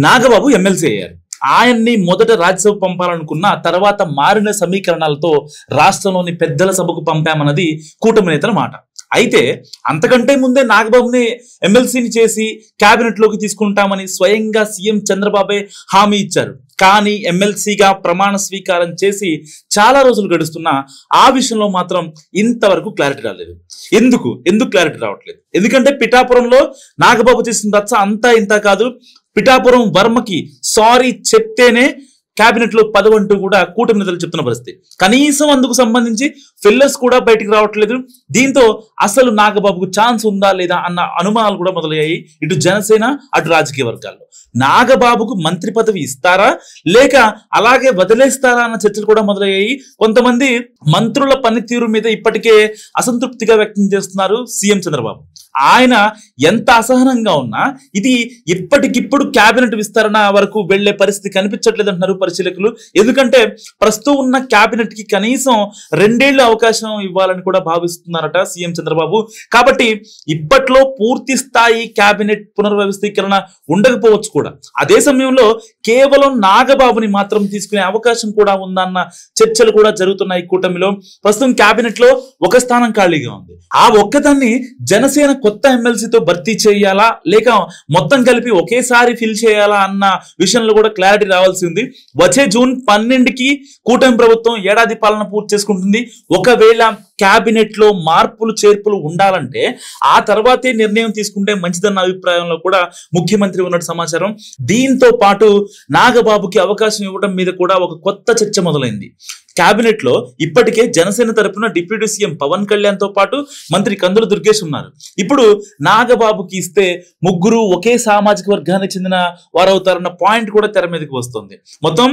Nagababu MLC అయ్యారు. ఆయన్ని మొదట రాజ్యసభ పంపాలనుకున్న తర్వాత మారిన సమీకరణాలతో రాష్ట్రంలోని పెద్దల సభకు పంపామన్నది కూటమి నేతల మాట. అయితే అంతకంటే ముందే నాగబాబుని ఎమ్మెల్సీని చేసి కేబినెట్ లోకి తీసుకుంటామని స్వయంగా సీఎం చంద్రబాబే హామీ ఇచ్చారు. కానీ ఎమ్మెల్సీగా ప్రమాణ స్వీకారం చేసి చాలా రోజులు గడుస్తున్నా ఆ విషయంలో మాత్రం ఇంతవరకు క్లారిటీ రాలేదు. ఎందుకు క్లారిటీ రావట్లేదు? ఎందుకంటే పిఠాపురంలో నాగబాబు చేసిన రచ్చ అంతా ఇంత కాదు. పిఠాపురం వర్మకి సారీ చెప్తేనే కేబినెట్ లో పదవంటూ కూడా కూటమి నేతలు చెప్తున్న పరిస్థితి. కనీసం అందుకు సంబంధించి ఫిల్లర్స్ కూడా బయటికి రావట్లేదు. దీంతో అసలు నాగబాబుకు ఛాన్స్ ఉందా లేదా అన్న అనుమానాలు కూడా మొదలయ్యాయి ఇటు జనసేన అటు రాజకీయ వర్గాల్లో. నాగబాబుకు మంత్రి పదవి ఇస్తారా లేక అలాగే వదిలేస్తారా అన్న చర్చలు కూడా మొదలయ్యాయి. కొంతమంది మంత్రుల పనితీరు మీద ఇప్పటికే అసంతృప్తిగా వ్యక్తం చేస్తున్నారు సీఎం చంద్రబాబు. ఆయన ఎంత అసహనంగా ఉన్నా ఇది ఇప్పటికిప్పుడు కేబినెట్ విస్తరణ వరకు వెళ్లే పరిస్థితి కనిపించట్లేదు అంటున్నారు పరిశీలకులు. ఎందుకంటే ప్రస్తుతం ఉన్న కేబినెట్ కి కనీసం 2 ఏళ్ల అవకాశం ఇవ్వాలని కూడా భావిస్తున్నారట సీఎం చంద్రబాబు. కాబట్టి ఇప్పట్లో పూర్తి స్థాయి కేబినెట్ పునర్వ్యవస్థీకరణ ఉండకపోవచ్చు కూడా. అదే సమయంలో కేవలం నాగబాబుని మాత్రం తీసుకునే అవకాశం కూడా ఉందన్న చర్చలు కూడా జరుగుతున్నాయి కూటమిలో. ప్రస్తుతం కేబినెట్ లో ఒక స్థానం ఖాళీగా ఉంది. ఆ ఒక్కదాన్ని జనసేన కొత్త ఎమ్మెల్సీతో భర్తీ చేయాలా లేక మొత్తం కలిపి ఒకేసారి ఫిల్ చేయాలా అన్న విషయంలో కూడా క్లారిటీ రావాల్సి ఉంది. వచ్చే జూన్ 12కి కూటమి ప్రభుత్వం ఏడాది పాలన పూర్తి చేసుకుంటుంది. ఒకవేళ కేబినెట్ లో మార్పులు చేర్పులు ఉండాలంటే ఆ తర్వాతే నిర్ణయం తీసుకుంటే మంచిదన్న అభిప్రాయంలో కూడా ముఖ్యమంత్రి ఉన్నట్టు సమాచారం. దీంతో పాటు నాగబాబుకి అవకాశం ఇవ్వడం మీద కూడా ఒక కొత్త చర్చ మొదలైంది. కేబినెట్ లో ఇప్పటికే జనసేన తరపున డిప్యూటీ సీఎం పవన్ కళ్యాణ్ తో పాటు మంత్రి కందుల దుర్గేష్ ఉన్నారు. ఇప్పుడు నాగబాబుకి ఇస్తే ముగ్గురు ఒకే సామాజిక వర్గానికి చెందిన వారవుతారన్న పాయింట్ కూడా తెర మీదకి వస్తుంది. మొత్తం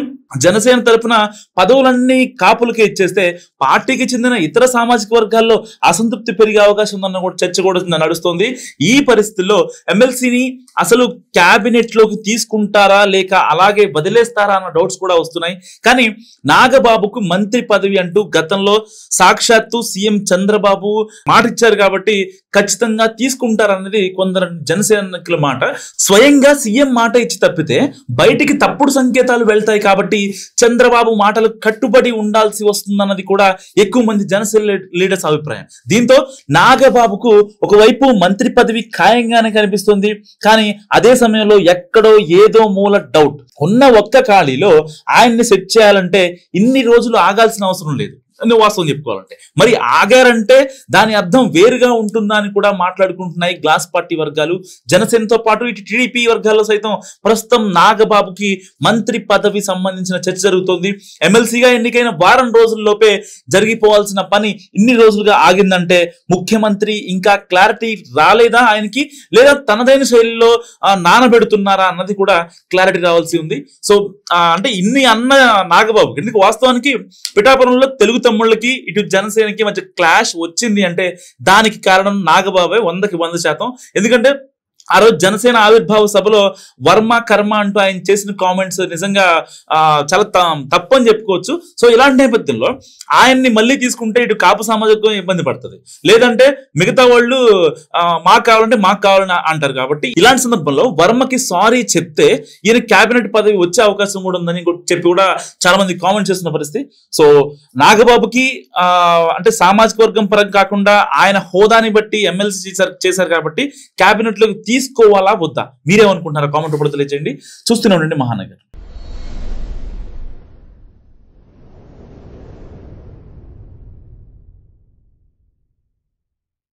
జనసేన తరపున పదవులన్నీ కాపులకే ఇచ్చేస్తే పార్టీకి చెందిన ఇతర సామాజిక వర్గాల్లో అసంతృప్తి పెరిగే అవకాశం ఉందన్న కూడా చర్చ కూడా నడుస్తోంది. ఈ పరిస్థితుల్లో ఎమ్మెల్సీని అసలు కేబినెట్ లోకి తీసుకుంటారా లేక అలాగే వదిలేస్తారా అన్న డౌట్స్ కూడా వస్తున్నాయి. కానీ నాగబాబుకు మంత్రి పదవి అంటూ గతంలో సాక్షాత్తు సీఎం చంద్రబాబు మాట ఇచ్చారు కాబట్టి ఖచ్చితంగా తీసుకుంటారన్నది కొందరు జనసేనకుల మాట. స్వయంగా సీఎం మాట ఇచ్చి తప్పితే బయటికి తప్పుడు సంకేతాలు వెళ్తాయి కాబట్టి చంద్రబాబు మాటలు కట్టుబడి ఉండాల్సి వస్తుందన్నది కూడా ఎక్కువ మంది జనసేన లీడర్స్ అభిప్రాయం. దీంతో నాగబాబుకు ఒకవైపు మంత్రి పదవి ఖాయంగానే కనిపిస్తుంది. కానీ అదే సమయంలో ఎక్కడో ఏదో మూల డౌట్ ఉన్న ఒక్క ఖాళీలో ఆయన్ని సెట్ చేయాలంటే ఇన్ని రోజులు ఆగాల్సిన అవసరం లేదు. వాస్తవం చెప్పుకోవాలంటే మరి ఆగారంటే దాని అర్థం వేరుగా ఉంటుందా అని కూడా మాట్లాడుకుంటున్నాయి గ్లాస్ పార్టీ వర్గాలు. జనసేనతో పాటు ఇటు టీడీపీ వర్గాల్లో సైతం ప్రస్తుతం నాగబాబుకి మంత్రి పదవి సంబంధించిన చర్చ జరుగుతోంది. ఎమ్మెల్సీగా ఎన్నికైన వారం రోజుల్లోపే జరిగిపోవాల్సిన పని ఇన్ని రోజులుగా ఆగిందంటే ముఖ్యమంత్రి ఇంకా క్లారిటీ రాలేదా ఆయనకి లేదా తనదైన శైలిలో నానబెడుతున్నారా అన్నది కూడా క్లారిటీ రావాల్సి ఉంది. సో అంటే ఇన్ని అన్న నాగబాబు ఎందుకు వాస్తవానికి పిఠాపురంలో తెలుగు తమ్ముళ్ళకి ఇటు జనసేనకి మధ్య క్లాష్ వచ్చింది అంటే దానికి కారణం నాగబాబే 100కి 100%. ఎందుకంటే ఆ రోజు జనసేన ఆవిర్భావ సభలో వర్మ కర్మ అంటూ ఆయన చేసిన కామెంట్స్ నిజంగా చాలా తప్పని చెప్పుకోవచ్చు. సో ఇలాంటి నేపథ్యంలో ఆయన్ని మళ్ళీ తీసుకుంటే ఇటు కాపు సామాజికం ఇబ్బంది పడుతుంది, లేదంటే మిగతా వాళ్ళు మాకు కావాలని అంటారు. కాబట్టి ఇలాంటి సందర్భంలో వర్మకి సారీ చెప్తే ఈయన కేబినెట్ పదవి వచ్చే అవకాశం కూడా ఉందని చెప్పి కూడా చాలా మంది కామెంట్ చేస్తున్న పరిస్థితి. సో నాగబాబుకి అంటే సామాజిక వర్గం పరంగా కాకుండా ఆయన హోదాని బట్టి ఎమ్మెల్సీ చేశారు కాబట్టి కేబినెట్ లోకి తీసుకోవాలా వద్దా మీరేమనుకుంటున్నారా? కామెంట్ రూపంలో తెలియజేయండి. చూస్తూనే ఉండండి మహానగర్.